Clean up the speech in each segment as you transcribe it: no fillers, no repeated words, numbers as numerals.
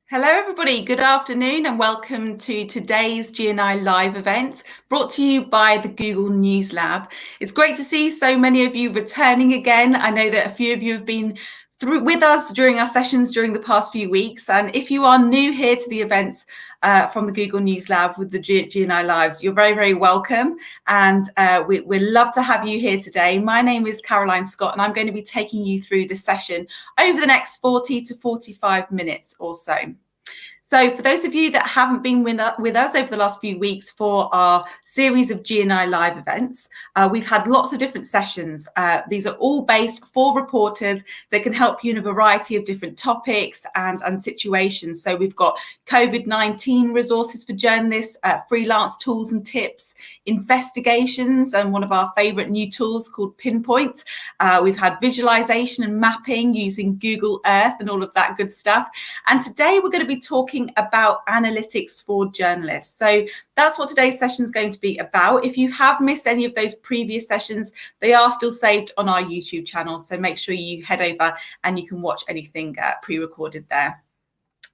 Hello everybody, good afternoon and welcome to today's GNI live event brought to you by the Google News Lab. It's great to see so many of you returning again. I know that a few of you have been with us during our sessions during the past few weeks, and if you are new here to the events from the Google News Lab with the GNI Lives, you're very, very welcome, and we'd love to have you here today. My name is Caroline Scott and I'm going to be taking you through the session over the next 40 to 45 minutes or so. So for those of you that haven't been with us over the last few weeks for our series of GNI live events, we've had lots of different sessions. These are all based for reporters that can help you in a variety of different topics and situations. So we've got COVID-19 resources for journalists, freelance tools and tips, investigations, and one of our favorite new tools called Pinpoint. We've had visualization and mapping using Google Earth and all of that good stuff. And today we're going to be talking about analytics for journalists. So that's what today's session is going to be about. If you have missed any of those previous sessions, they are still saved on our YouTube channel. So make sure you head over and you can watch anything pre-recorded there.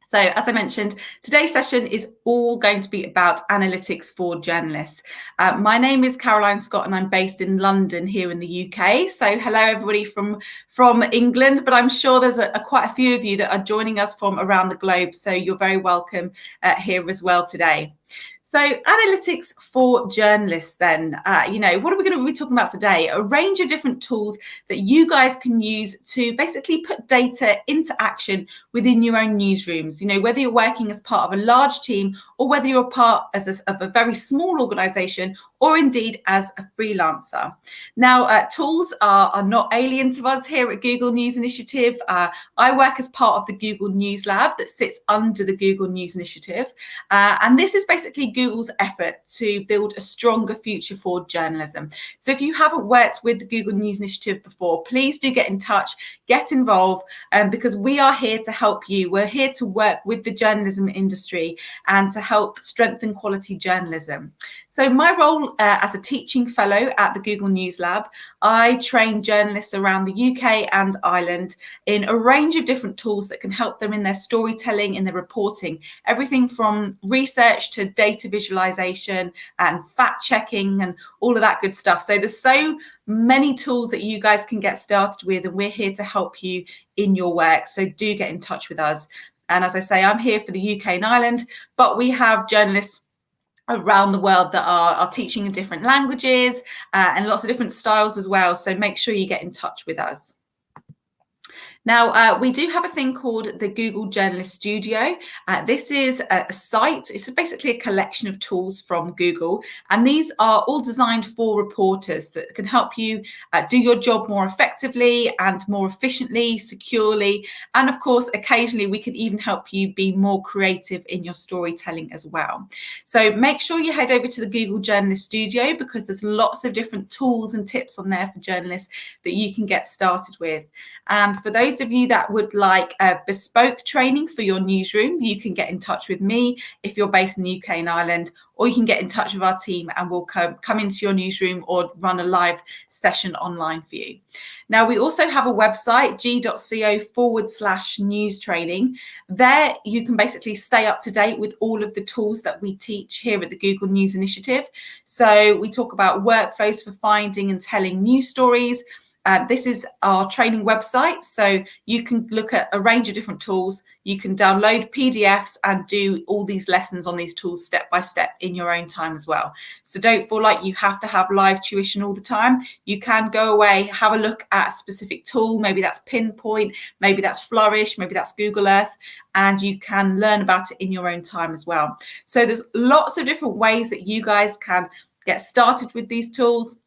So as I mentioned, today's session is all going to be about analytics for journalists. My name is Caroline Scott and I'm based in London here in the UK. So hello everybody from England, but I'm sure there's quite a few of you that are joining us from around the globe. So you're very welcome here as well today. So analytics for journalists then, what are we going to be talking about today? A range of different tools that you guys can use to basically put data into action within your own newsrooms. Whether you're working as part of a large team or whether you're part of a very small organization or indeed as a freelancer. Now, tools are not alien to us here at Google News Initiative. I work as part of the Google News Lab that sits under the Google News Initiative. And this is basically Google's effort to build a stronger future for journalism. So if you haven't worked with the Google News Initiative before, please do get in touch, get involved, because we are here to help you. We're here to work with the journalism industry and to help strengthen quality journalism. So my role as a teaching fellow at the Google News Lab, I train journalists around the UK and Ireland in a range of different tools that can help them in their storytelling, in their reporting, everything from research to data visualization and fact checking and all of that good stuff. So there's so many tools that you guys can get started with, and we're here to help you in your work. So do get in touch with us. And as I say, I'm here for the UK and Ireland, but we have journalists around the world that are teaching in different languages and lots of different styles as well. So make sure you get in touch with us. Now, we do have a thing called the Google Journalist Studio. This is a site. It's basically a collection of tools from Google, and these are all designed for reporters that can help you do your job more effectively and more efficiently, securely, and of course, occasionally we can even help you be more creative in your storytelling as well. So make sure you head over to the Google Journalist Studio because there's lots of different tools and tips on there for journalists that you can get started with. And for those of you that would like a bespoke training for your newsroom, you can get in touch with me if you're based in the UK and Ireland, or you can get in touch with our team and we'll come into your newsroom or run a live session online for you. Now, we also have a website, g.co/news training. There you can basically stay up to date with all of the tools that we teach here at the Google News Initiative. So we talk about workflows for finding and telling news stories. This is our training website, so you can look at a range of different tools. You can download PDFs and do all these lessons on these tools step by step in your own time as well. So don't feel like you have to have live tuition all the time. You can go away, have a look at a specific tool. Maybe that's Pinpoint, maybe that's Flourish, maybe that's Google Earth, and you can learn about it in your own time as well. So there's lots of different ways that you guys can get started with these tools,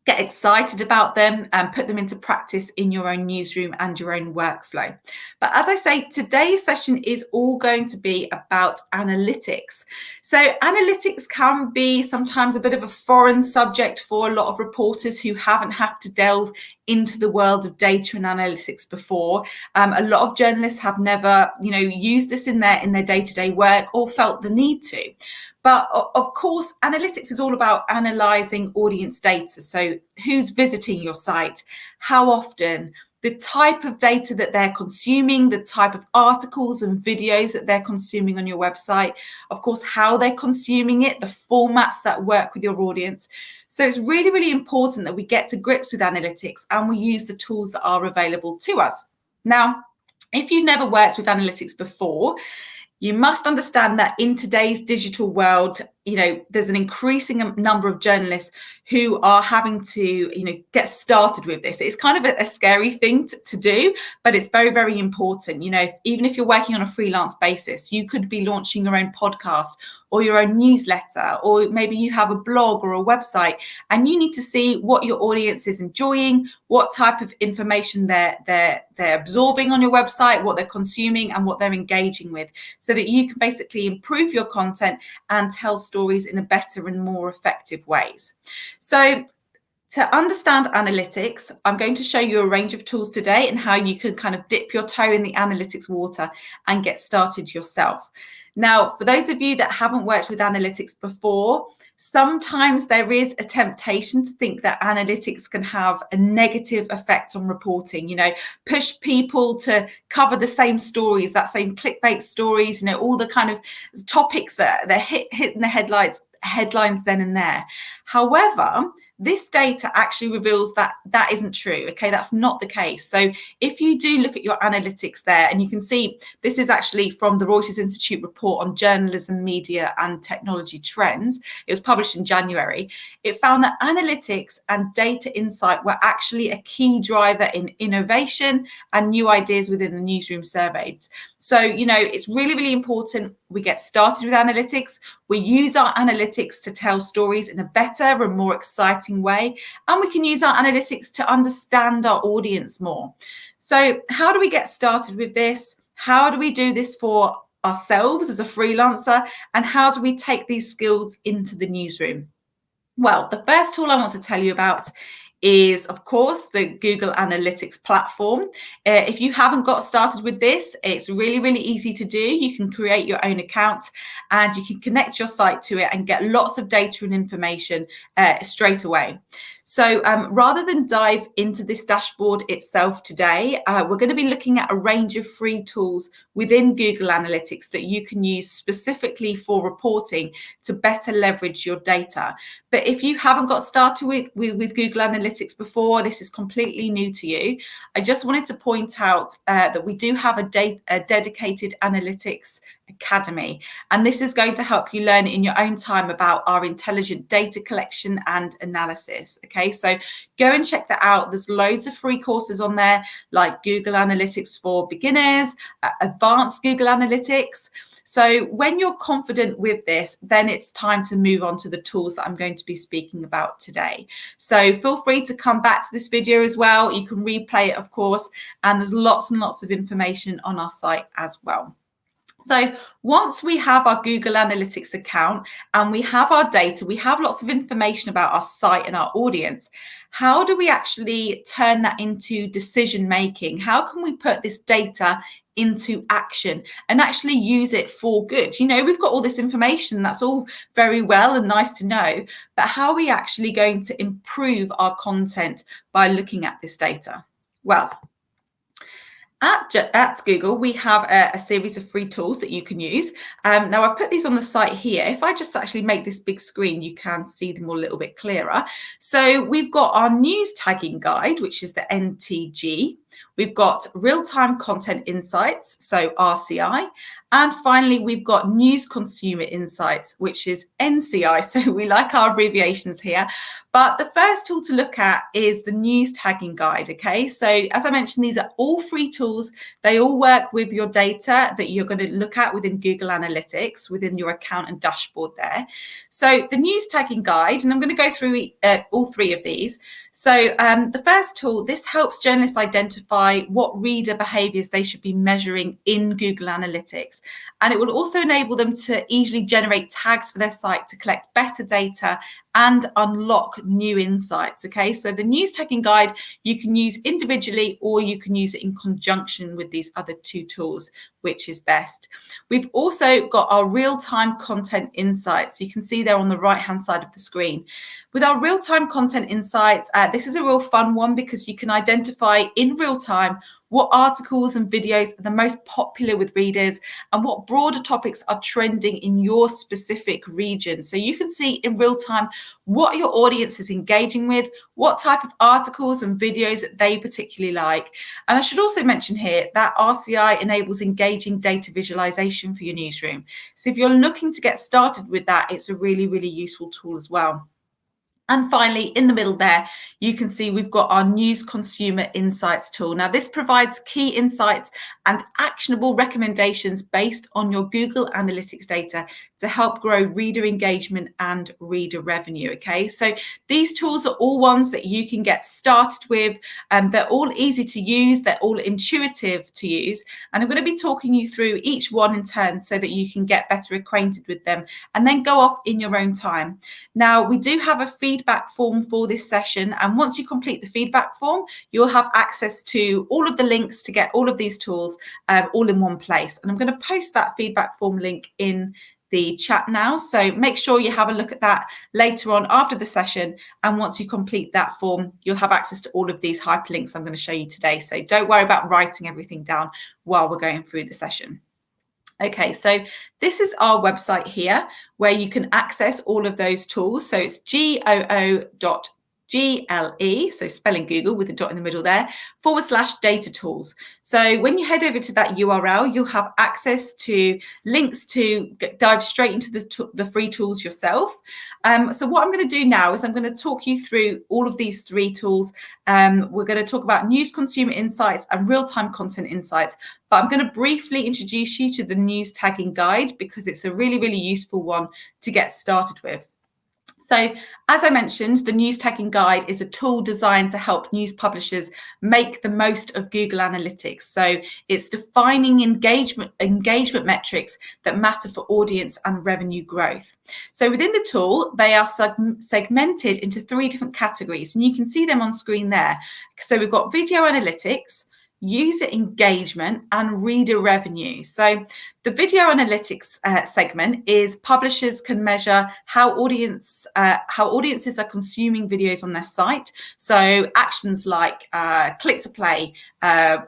get excited about them and put them into practice in your own newsroom and your own workflow. But as I say, today's session is all going to be about analytics. So analytics can be sometimes a bit of a foreign subject for a lot of reporters who haven't had to delve into the world of data and analytics before. A lot of journalists have never, used this in their day-to-day work or felt the need to. But of course, analytics is all about analysing audience data. So who's visiting your site, how often, the type of data that they're consuming, the type of articles and videos that they're consuming on your website, of course, how they're consuming it, the formats that work with your audience. So it's really, really important that we get to grips with analytics and we use the tools that are available to us. Now, if you've never worked with analytics before, you must understand that in today's digital world, there's an increasing number of journalists who are having to, get started with this. It's kind of a scary thing to do, but it's very, very important. Even if you're working on a freelance basis, you could be launching your own podcast or your own newsletter, or maybe you have a blog or a website, and you need to see what your audience is enjoying, what type of information they're absorbing on your website, what they're consuming, and what they're engaging with, so that you can basically improve your content and tell stories in a better and more effective ways. So to understand analytics, I'm going to show you a range of tools today and how you can kind of dip your toe in the analytics water and get started yourself. Now, for those of you that haven't worked with analytics before, sometimes there is a temptation to think that analytics can have a negative effect on reporting, push people to cover the same stories, that same clickbait stories, all the kind of topics that they're hitting the headlines then and there. However, this data actually reveals that that isn't true. Okay, that's not the case. So if you do look at your analytics there, and you can see this is actually from the Reuters Institute report on journalism, media and technology trends. It was published in January. It found that analytics and data insight were actually a key driver in innovation and new ideas within the newsroom surveys. So, it's really, really important we get started with analytics. We use our analytics to tell stories in a better and more exciting way, and we can use our analytics to understand our audience more. So how do we get started with this? How do we do this for ourselves as a freelancer? And how do we take these skills into the newsroom? Well, the first tool I want to tell you about is, of course, the Google Analytics platform. If you haven't got started with this, it's really, really easy to do. You can create your own account and you can connect your site to it and get lots of data and information straight away. So rather than dive into this dashboard itself today, we're going to be looking at a range of free tools within Google Analytics that you can use specifically for reporting to better leverage your data. But if you haven't got started with Google Analytics before, this is completely new to you. I just wanted to point out that we do have a dedicated analytics academy, and this is going to help you learn in your own time about our intelligent data collection and analysis. Okay, so go and check that out. There's loads of free courses on there, like Google Analytics for beginners, advanced Google Analytics. So when you're confident with this, then it's time to move on to the tools that I'm going to be speaking about today. So feel free to come back to this video as well. You can replay it, of course, and there's lots and lots of information on our site as well. So once we have our Google Analytics account and we have our data, we have lots of information about our site and our audience. How do we actually turn that into decision making? How can we put this data into action and actually use it for good? We've got all this information, that's all very well and nice to know, but how are we actually going to improve our content by looking at this data? Well, at Google, we have a series of free tools that you can use. Now, I've put these on the site here. If I just actually make this big screen, you can see them all a little bit clearer. So we've got our news tagging guide, which is the NTG. We've got real-time content insights, so RCI. And finally, we've got news consumer insights, which is NCI. So we like our abbreviations here. But the first tool to look at is the news tagging guide. Okay, so as I mentioned, these are all free tools. They all work with your data that you're going to look at within Google Analytics, within your account and dashboard there. So the news tagging guide, and I'm going to go through all three of these. So the first tool, this helps journalists identify what reader behaviors they should be measuring in Google Analytics. And it will also enable them to easily generate tags for their site to collect better data and unlock new insights. Okay, so the news tagging guide you can use individually or you can use it in conjunction with these other two tools, which is best. We've also got our real-time content insights. You can see there on the right-hand side of the screen. With our real-time content insights, this is a real fun one because you can identify in real time what articles and videos are the most popular with readers and what broader topics are trending in your specific region. So you can see in real time what your audience is engaging with, what type of articles and videos that they particularly like. And I should also mention here that RCI enables engaging data visualization for your newsroom. So if you're looking to get started with that, it's a really, really useful tool as well. And finally, in the middle there, you can see we've got our News Consumer Insights tool. Now, this provides key insights and actionable recommendations based on your Google Analytics data to help grow reader engagement and reader revenue, okay? So these tools are all ones that you can get started with. They're all easy to use. They're all intuitive to use. And I'm going to be talking you through each one in turn so that you can get better acquainted with them and then go off in your own time. Now, we do have a feedback form for this session, and once you complete the feedback form, you'll have access to all of the links to get all of these tools all in one place. And I'm going to post that feedback form link in the chat now, so make sure you have a look at that later on after the session, and once you complete that form, you'll have access to all of these hyperlinks I'm going to show you today. So don't worry about writing everything down while we're going through the session. Okay, so this is our website here where you can access all of those tools. So it's GOO.GLE, so spelling Google with a dot in the middle there, /data tools. So when you head over to that URL, you'll have access to links to dive straight into the free tools yourself. So what I'm going to do now is I'm going to talk you through all of these three tools. We're going to talk about News Consumer Insights and real-time content insights, but I'm going to briefly introduce you to the news tagging guide because it's a really, really useful one to get started with. So as I mentioned, the news tagging guide is a tool designed to help news publishers make the most of Google Analytics. So it's defining engagement metrics that matter for audience and revenue growth. So within the tool, they are segmented into 3 different categories, and you can see them on screen there. So we've got video analytics, user engagement, and reader revenue. So the video analytics segment is publishers can measure how audiences are consuming videos on their site. So actions like click to play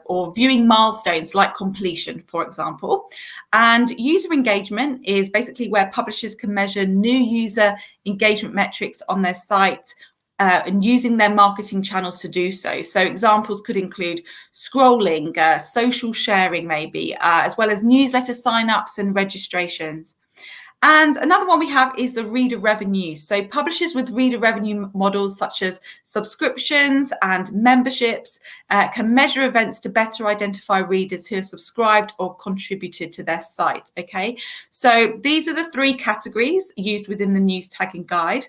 or viewing milestones like completion, for example. And user engagement is basically where publishers can measure new user engagement metrics on their site and using their marketing channels to do so. So examples could include scrolling, social sharing maybe, as well as newsletter signups and registrations. And another one we have is the reader revenue. So publishers with reader revenue models such as subscriptions and memberships can measure events to better identify readers who are subscribed or contributed to their site, okay? So these are the 3 categories used within the news tagging guide.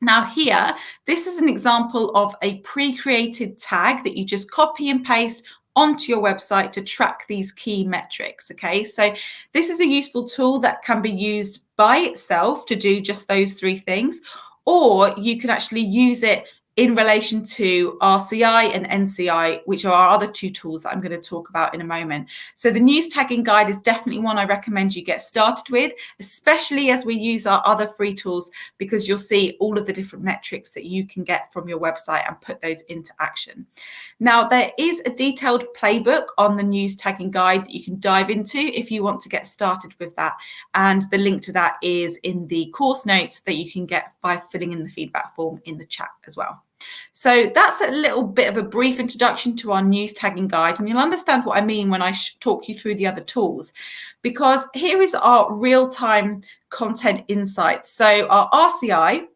Now here, this is an example of a pre-created tag that you just copy and paste onto your website to track these key metrics, okay? So this is a useful tool that can be used by itself to do just those 3 things, or you can actually use it in relation to RCI and NCI, which are our other 2 tools that I'm going to talk about in a moment. So the news tagging guide is definitely one I recommend you get started with, especially as we use our other free tools, because you'll see all of the different metrics that you can get from your website and put those into action. Now, there is a detailed playbook on the news tagging guide that you can dive into if you want to get started with that. And the link to that is in the course notes that you can get by filling in the feedback form in the chat as well. So that's a little bit of a brief introduction to our news tagging guide, and you'll understand what I mean when I talk you through the other tools, because here is our real-time content insights. So our RCI,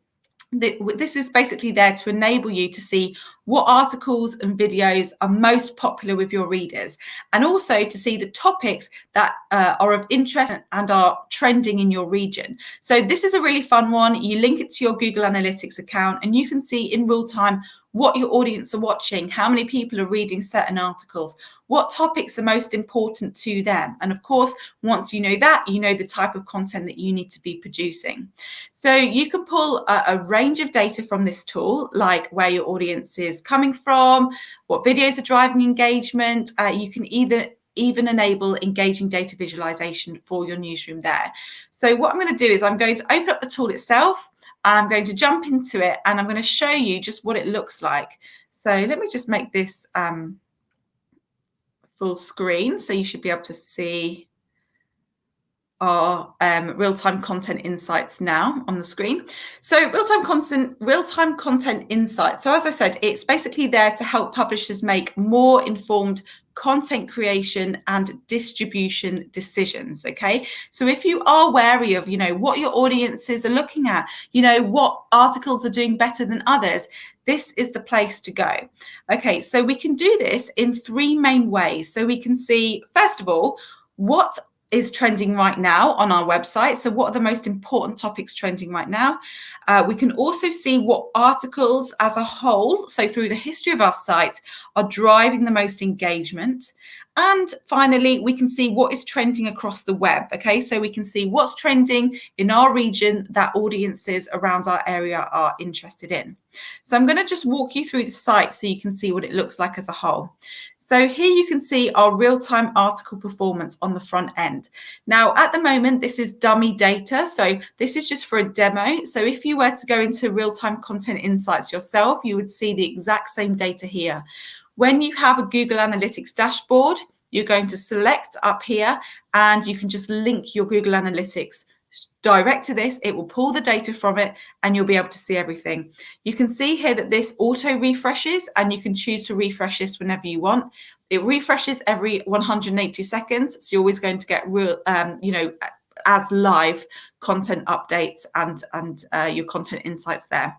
this is basically there to enable you to see what articles and videos are most popular with your readers, and also to see the topics that are of interest and are trending in your region. So this is a really fun one. You link it to your Google Analytics account and you can see in real time what your audience are watching, how many people are reading certain articles, what topics are most important to them. And of course, once you know that, you know the type of content that you need to be producing. So you can pull a range of data from this tool, like where your audience is coming from, what videos are driving engagement. You can even enable engaging data visualization for your newsroom there. So what I'm going to do is I'm going to open up the tool itself. I'm going to jump into it and I'm going to show you just what it looks like. So let me just make this full screen so you should be able to see our real-time content insights now on the screen. So real-time content insights. So as I said, it's basically there to help publishers make more informed content creation and distribution decisions. Okay, so if you are wary of, what your audiences are looking at, what articles are doing better than others, this is the place to go. Okay, so we can do this in three main ways. So we can see, first of all, what is trending right now on our website. So what are the most important topics trending right now? We can also see what articles as a whole, so through the history of our site, are driving the most engagement. And finally, we can see what is trending across the web. Okay, so we can see what's trending in our region that audiences around our area are interested in. So I'm going to just walk you through the site so you can see what it looks like as a whole. So here you can see our real-time article performance on the front end. Now, at the moment, this is dummy data. So this is just for a demo. So if you were to go into real-time content insights yourself, you would see the exact same data here. When you have a Google Analytics dashboard, you're going to select up here and you can just link your Google Analytics direct to this. It will pull the data from it and you'll be able to see everything. You can see here that this auto refreshes and you can choose to refresh this whenever you want. It refreshes every 180 seconds. So you're always going to get real, as live content updates and your content insights there.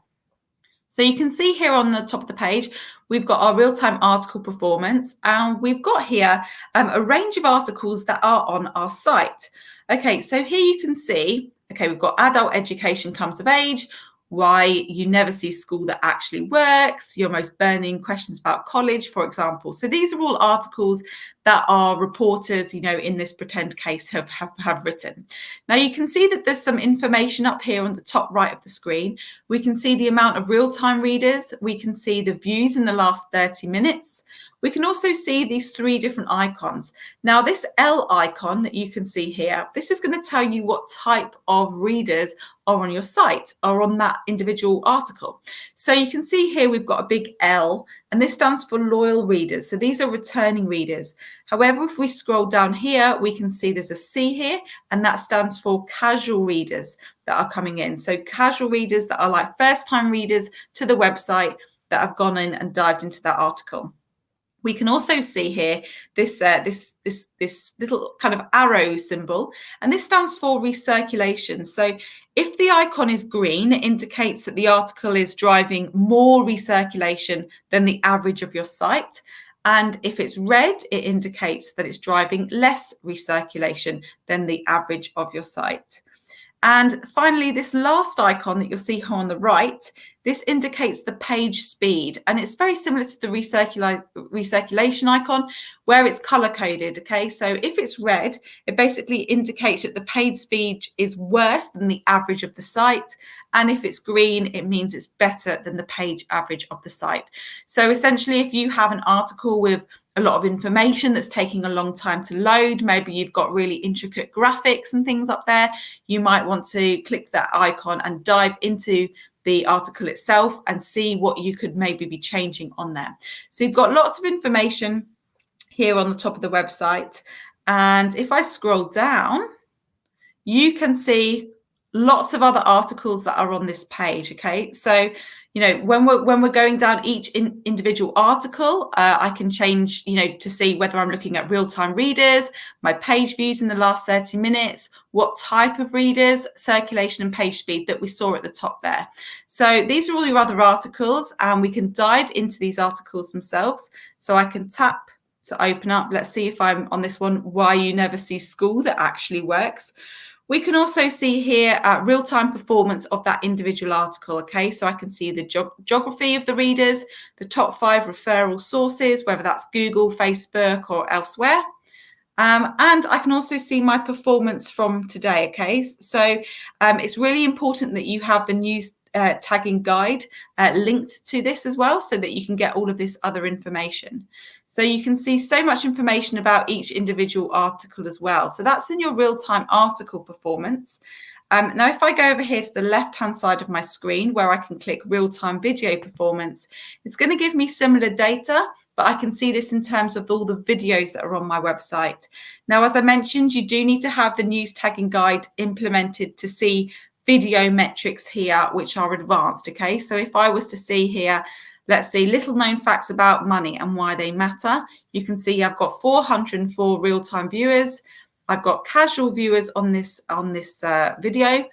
So you can see here on the top of the page, we've got our real-time article performance, and we've got here a range of articles that are on our site. Okay, so here you can see, we've got adult education comes of age, why you never see school that actually works, your most burning questions about college, for example. So these are all articles that our reporters, in this pretend case have written. Now you can see that there's some information up here on the top right of the screen. We can see the amount of real-time readers. We can see the views in the last 30 minutes. We can also see these three different icons. Now this L icon that you can see here, this is going to tell you what type of readers are on your site or on that individual article. So you can see here we've got a big L, and this stands for loyal readers. So these are returning readers. However, if we scroll down here, we can see there's a C here, and that stands for casual readers that are coming in. So casual readers that are like first-time readers to the website that have gone in and dived into that article. We can also see here this little kind of arrow symbol, and this stands for recirculation. So if the icon is green, it indicates that the article is driving more recirculation than the average of your site. And if it's red, it indicates that it's driving less recirculation than the average of your site. And finally, this last icon that you'll see here on the right, this indicates the page speed, and it's very similar to the recirculation icon where it's color coded. Okay, so if it's red, it basically indicates that the page speed is worse than the average of the site, and if it's green, it means it's better than the page average of the site. So essentially, if you have an article with a lot of information that's taking a long time to load, maybe you've got really intricate graphics and things up there, you might want to click that icon and dive into the article itself and see what you could maybe be changing on there. So you've got lots of information here on the top of the website. And if I scroll down, you can see lots of other articles that are on this page. Okay, so when we're going down each individual article, I can change to see whether I'm looking at real-time readers, my page views in the last 30 minutes, what type of readers, circulation and page speed that we saw at the top there. So these are all your other articles, and we can dive into these articles themselves. So I can tap to open up. Let's see if I'm on this one, Why You Never See School, that actually works. We can also see here real-time performance of that individual article. Okay, so I can see the geography of the readers, the top 5 referral sources, whether that's Google, Facebook, or elsewhere. And I can also see my performance from today. Okay, so it's really important that you have the news tagging guide linked to this as well, so that you can get all of this other information. So you can see so much information about each individual article as well. So that's in your real-time article performance. Now, if I go over here to the left-hand side of my screen where I can click real-time video performance, it's going to give me similar data, but I can see this in terms of all the videos that are on my website. Now, as I mentioned, you do need to have the news tagging guide implemented to see video metrics here, which are advanced. Okay, so if I was to see here, let's see, little known facts about money and why they matter, you can see I've got 404 real-time viewers. I've got casual viewers on this video,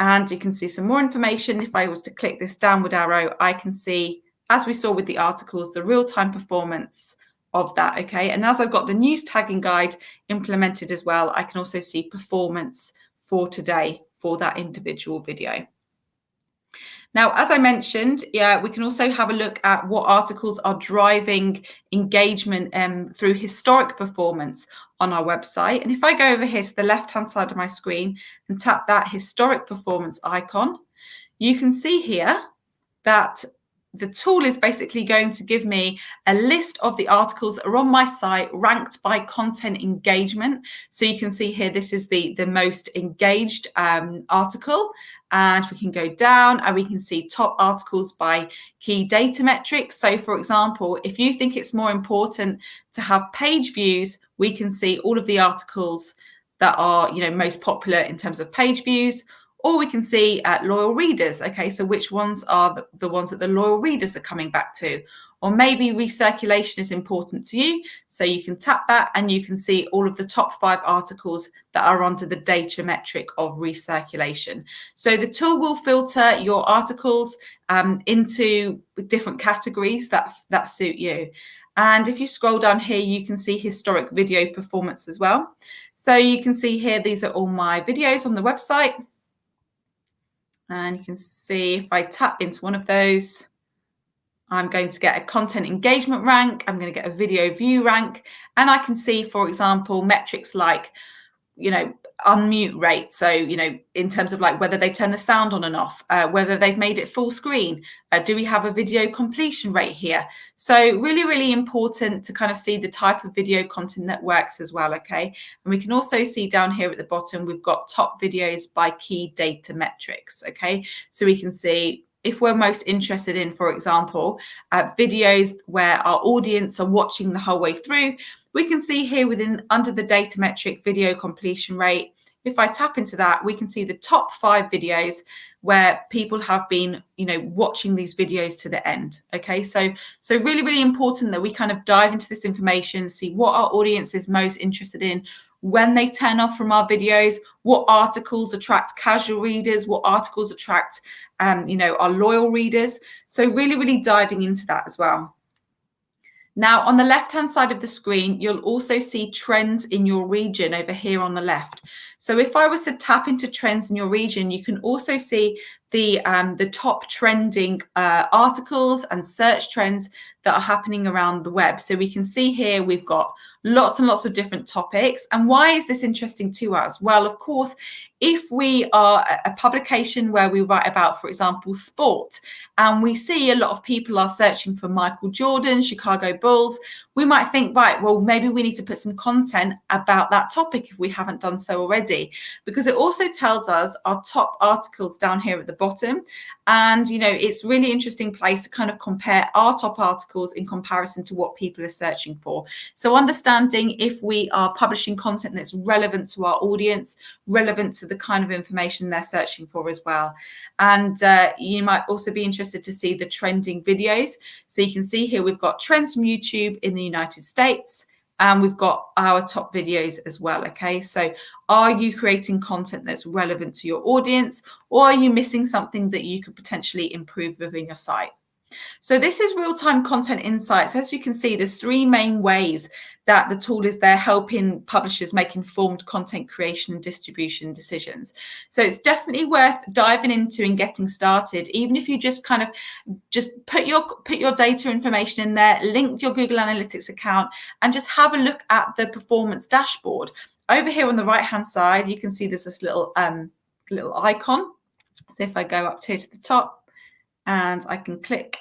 and you can see some more information. If I was to click this downward arrow, I can see, as we saw with the articles, the real-time performance of that. Okay, and as I've got the news tagging guide implemented as well, I can also see performance for today for that individual video. Now, as I mentioned, we can also have a look at what articles are driving engagement through historic performance on our website. And if I go over here to the left-hand side of my screen and tap that historic performance icon, you can see here that the tool is basically going to give me a list of the articles that are on my site ranked by content engagement. So you can see here, this is the most engaged article. And we can go down and we can see top articles by key data metrics. So for example, if you think it's more important to have page views, we can see all of the articles that are most popular in terms of page views, or we can see loyal readers. Okay, so which ones are the ones that the loyal readers are coming back to? Or maybe recirculation is important to you, so you can tap that and you can see all of the top 5 articles that are under the data metric of recirculation. So the tool will filter your articles into different categories that suit you. And if you scroll down here, you can see historic video performance as well. So you can see here, these are all my videos on the website. And you can see if I tap into one of those, I'm going to get a content engagement rank, I'm going to get a video view rank, and I can see, for example, metrics like, unmute rate. So, in terms of like whether they turn the sound on and off, whether they've made it full screen, do we have a video completion rate here? So really, really important to kind of see the type of video content that works as well. Okay. And we can also see down here at the bottom, we've got top videos by key data metrics. Okay. So we can see if we're most interested in, for example, videos where our audience are watching the whole way through, we can see here under the data metric video completion rate. If I tap into that, we can see the top 5 videos where people have been, watching these videos to the end. Okay, so really, really important that we kind of dive into this information, see what our audience is most interested in when they turn off from our videos, what articles attract casual readers, what articles attract, our loyal readers. So really, really diving into that as well. Now, on the left-hand side of the screen, you'll also see trends in your region over here on the left. So if I was to tap into trends in your region, you can also see the top trending articles and search trends that are happening around the web. So we can see here we've got lots and lots of different topics. And why is this interesting to us? Well, of course, if we are a publication where we write about, for example, sport, and we see a lot of people are searching for Michael Jordan, Chicago Bulls, we might think, right, well, maybe we need to put some content about that topic if we haven't done so already, because it also tells us our top articles down here at the bottom. And, you know, it's really interesting place to kind of compare our top articles in comparison to what people are searching for. So understanding if we are publishing content that's relevant to our audience, relevant to the kind of information they're searching for as well. And you might also be interested to see the trending videos. So you can see here we've got trends from YouTube in the United States, and we've got our top videos as well. Okay, so are you creating content that's relevant to your audience, or are you missing something that you could potentially improve within your site? So this is real-time content insights. As you can see, there's three main ways that the tool is there helping publishers make informed content creation and distribution decisions. So it's definitely worth diving into and getting started, even if you just kind of put your data information in there, link your Google Analytics account, and just have a look at the performance dashboard. Over here on the right-hand side, you can see there's this little icon. So if I go up here to the top, and I can click,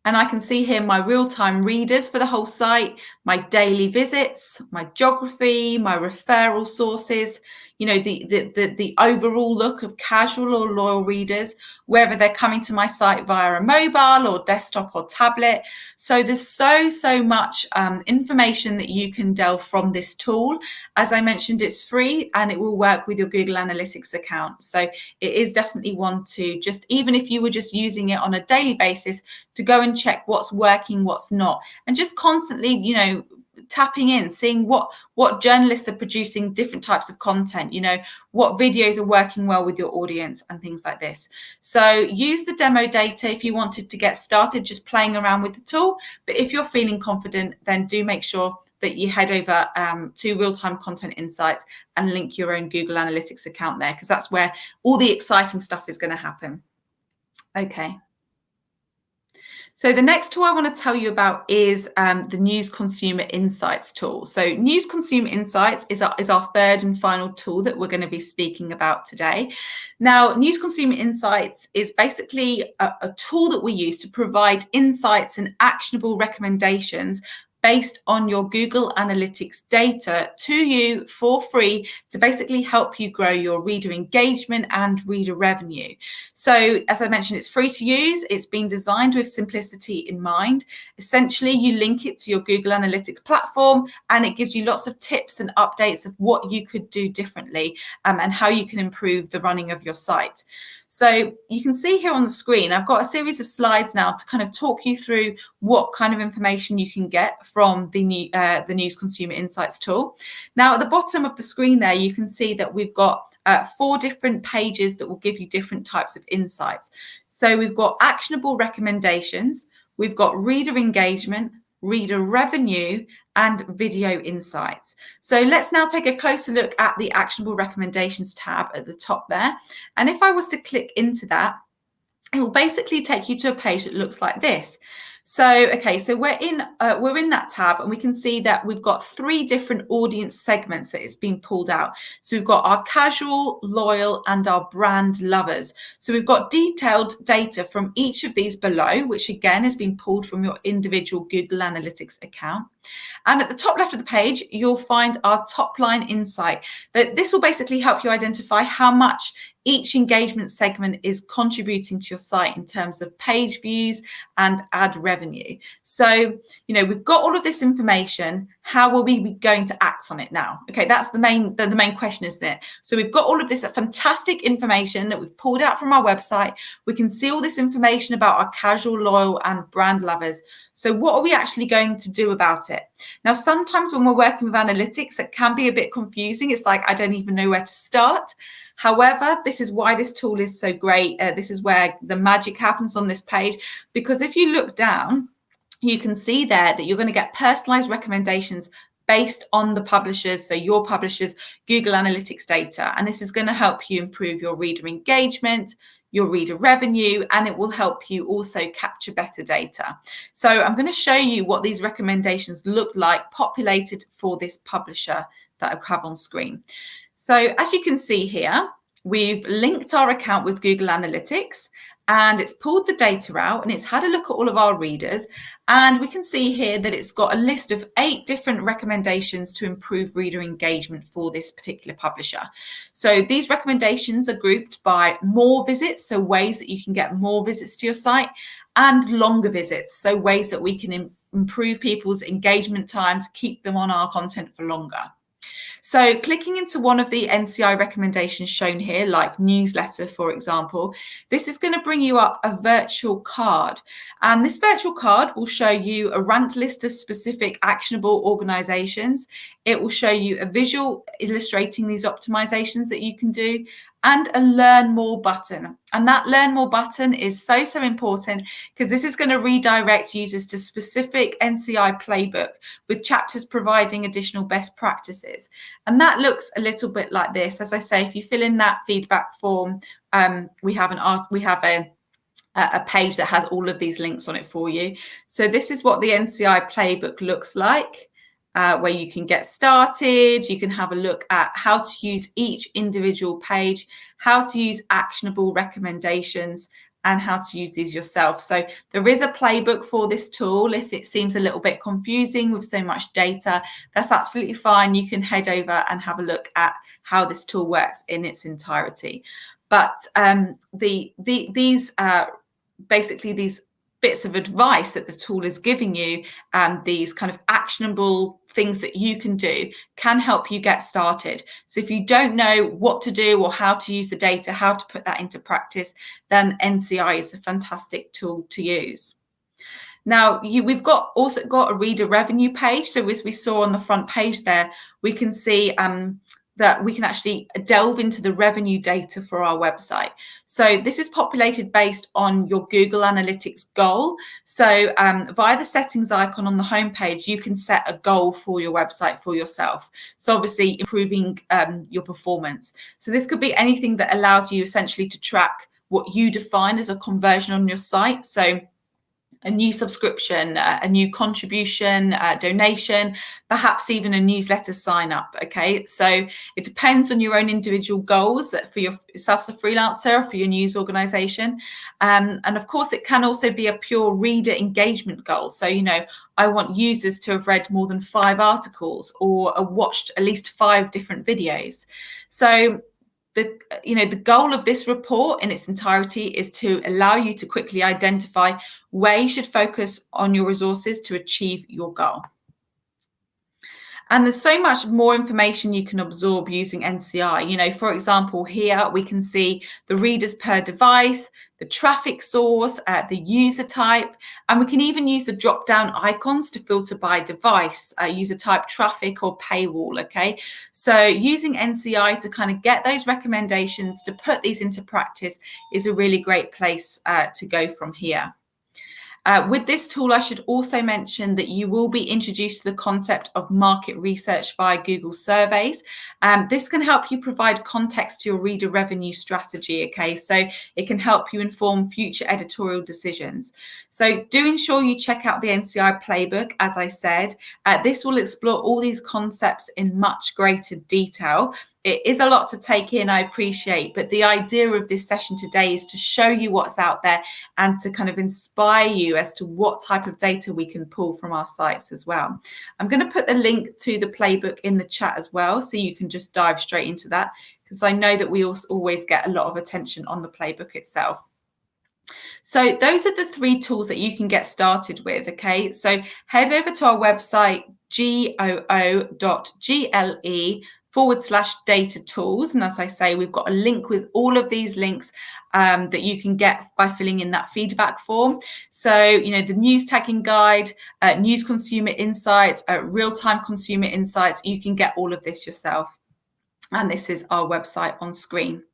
and I can see here my real-time readers for the whole site, my daily visits, my geography, my referral sources, you know, the overall look of casual or loyal readers, whether they're coming to my site via a mobile or desktop or tablet. So there's so much information that you can delve from this tool. As I mentioned, it's free and it will work with your Google Analytics account. So it is definitely one to just, even if you were just using it on a daily basis, to go and check what's working, what's not, and just constantly, you know, tapping in, seeing what journalists are producing different types of content, you know, what videos are working well with your audience and things like this. So use the demo data if you wanted to get started just playing around with the tool. But if you're feeling confident, then do make sure that you head over to Real-Time Content Insights and link your own Google Analytics account there, because that's where all the exciting stuff is going to happen. Okay. So the next tool I want to tell you about is the News Consumer Insights tool. So News Consumer Insights is our third and final tool that we're going to be speaking about today. Now, News Consumer Insights is basically a tool that we use to provide insights and actionable recommendations based on your Google Analytics data to you for free to basically help you grow your reader engagement and reader revenue. So as I mentioned, it's free to use. It's been designed with simplicity in mind. Essentially, you link it to your Google Analytics platform and it gives you lots of tips and updates of what you could do differently and how you can improve the running of your site. So you can see here on the screen, I've got a series of slides now to kind of talk you through what kind of information you can get from the News Consumer Insights tool. Now, at the bottom of the screen there, you can see that we've got 4 different pages that will give you different types of insights. So we've got actionable recommendations, we've got reader engagement, reader revenue, and video insights. So let's now take a closer look at the Actionable Recommendations tab at the top there. And if I was to click into that, it will basically take you to a page that looks like this. So, okay, so we're in that tab and we can see that we've got 3 different audience segments that it's been pulled out. So we've got our casual, loyal, and our brand lovers. So we've got detailed data from each of these below, which again has been pulled from your individual Google Analytics account. And at the top left of the page, you'll find our top line insight. That this will basically help you identify how much each engagement segment is contributing to your site in terms of page views and ad revenue. So, you know, we've got all of this information. How are we going to act on it now? Okay, that's the main question, isn't it? So we've got all of this fantastic information that we've pulled out from our website. We can see all this information about our casual, loyal, and brand lovers. So what are we actually going to do about it? Now, sometimes when we're working with analytics, it can be a bit confusing. It's like, I don't even know where to start. However, this is why this tool is so great. This is where the magic happens on this page, because if you look down, you can see there that you're going to get personalized recommendations based on the publishers, so your publishers' Google Analytics data. And this is going to help you improve your reader engagement, your reader revenue, and it will help you also capture better data. So I'm going to show you what these recommendations look like populated for this publisher that I have on screen. So as you can see here, we've linked our account with Google Analytics and it's pulled the data out and it's had a look at all of our readers. And we can see here that it's got a list of 8 different recommendations to improve reader engagement for this particular publisher. So these recommendations are grouped by more visits, so ways that you can get more visits to your site, and longer visits, so ways that we can improve people's engagement time to keep them on our content for longer. So clicking into one of the NCI recommendations shown here, like newsletter, for example, this is going to bring you up a virtual card. And this virtual card will show you a ranked list of specific actionable organizations. It will show you a visual illustrating these optimizations that you can do, and a learn more button. And that learn more button is so important, because this is going to redirect users to specific NCI playbook with chapters providing additional best practices. And that looks a little bit like this. As I say, if you fill in that feedback form, we have a page that has all of these links on it for you. So this is what the NCI playbook looks like. Where you can get started, you can have a look at how to use each individual page, how to use actionable recommendations, and how to use these yourself. So there is a playbook for this tool. If it seems a little bit confusing with so much data, that's absolutely fine. You can head over and have a look at how this tool works in its entirety. But basically these bits of advice that the tool is giving you, these kind of actionable things that you can do, can help you get started. So if you don't know what to do or how to use the data, how to put that into practice, then NCI is a fantastic tool to use. Now, we've also got a reader revenue page. So as we saw on the front page there, we can see that we can actually delve into the revenue data for our website. So this is populated based on your Google Analytics goal. So via the settings icon on the homepage, you can set a goal for your website for yourself. So obviously improving your performance. So this could be anything that allows you essentially to track what you define as a conversion on your site. So a new subscription, a new contribution, donation, perhaps even a newsletter sign up. Okay, so it depends on your own individual goals for yourself as a freelancer or for your news organization. And of course, it can also be a pure reader engagement goal. So, I want users to have read more than 5 articles or watched at least 5 different videos. So the goal of this report in its entirety is to allow you to quickly identify where you should focus on your resources to achieve your goal. And there's so much more information you can absorb using NCI. For example, here we can see the readers per device, the traffic source, the user type, and we can even use the drop-down icons to filter by device, user type, traffic, or paywall. Okay, so using NCI to kind of get those recommendations, to put these into practice, is a really great place to go from here. With this tool, I should also mention that you will be introduced to the concept of market research via Google surveys. This can help you provide context to your reader revenue strategy, okay? So it can help you inform future editorial decisions. So do ensure you check out the NCI playbook, as I said. This will explore all these concepts in much greater detail. It is a lot to take in, I appreciate, but the idea of this session today is to show you what's out there and to kind of inspire you as to what type of data we can pull from our sites as well. I'm going to put the link to the playbook in the chat as well, so you can just dive straight into that, because I know that we always get a lot of attention on the playbook itself. So those are the 3 tools that you can get started with, okay? So head over to our website, goo.gle/data tools. And as I say, we've got a link with all of these links that you can get by filling in that feedback form. So, the news tagging guide, news consumer insights, real-time consumer insights, you can get all of this yourself. And this is our website on screen.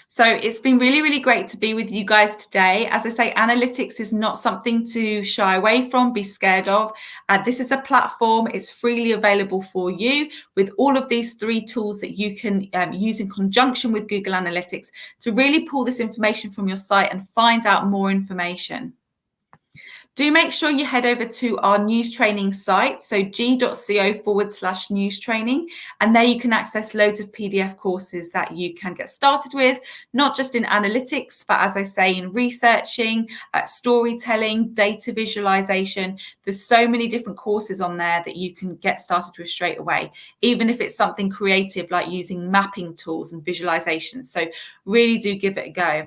So it's been really, really great to be with you guys today. As I say, analytics is not something to shy away from, be scared of. This is a platform. It's freely available for you with all of these 3 tools that you can use in conjunction with Google Analytics to really pull this information from your site and find out more information. Do make sure you head over to our news training site, so g.co/news training, and there you can access loads of PDF courses that you can get started with, not just in analytics, but as I say, in researching, storytelling, data visualization. There's so many different courses on there that you can get started with straight away, even if it's something creative like using mapping tools and visualizations. So really do give it a go.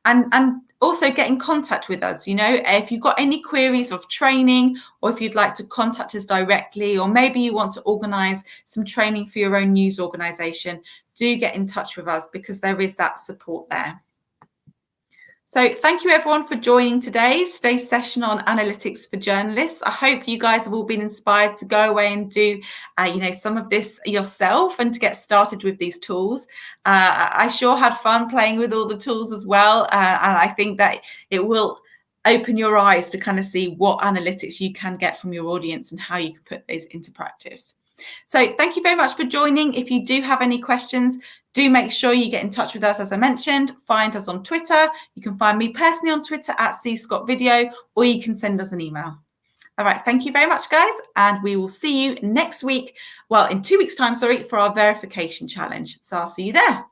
And also get in contact with us. If you've got any queries of training, or if you'd like to contact us directly, or maybe you want to organize some training for your own news organization, do get in touch with us, because there is that support there. So thank you everyone for joining today's session on analytics for journalists. I hope you guys have all been inspired to go away and do some of this yourself and to get started with these tools. I sure had fun playing with all the tools as well, and I think that it will open your eyes to kind of see what analytics you can get from your audience and how you can put those into practice. So thank you very much for joining. If you do have any questions, do make sure you get in touch with us. As I mentioned, find us on Twitter. You can find me personally on Twitter at cscottvideo, or you can send us an email. All right, thank you very much, guys. And we will see you next week. Well, in 2 weeks' time, for our verification challenge. So I'll see you there.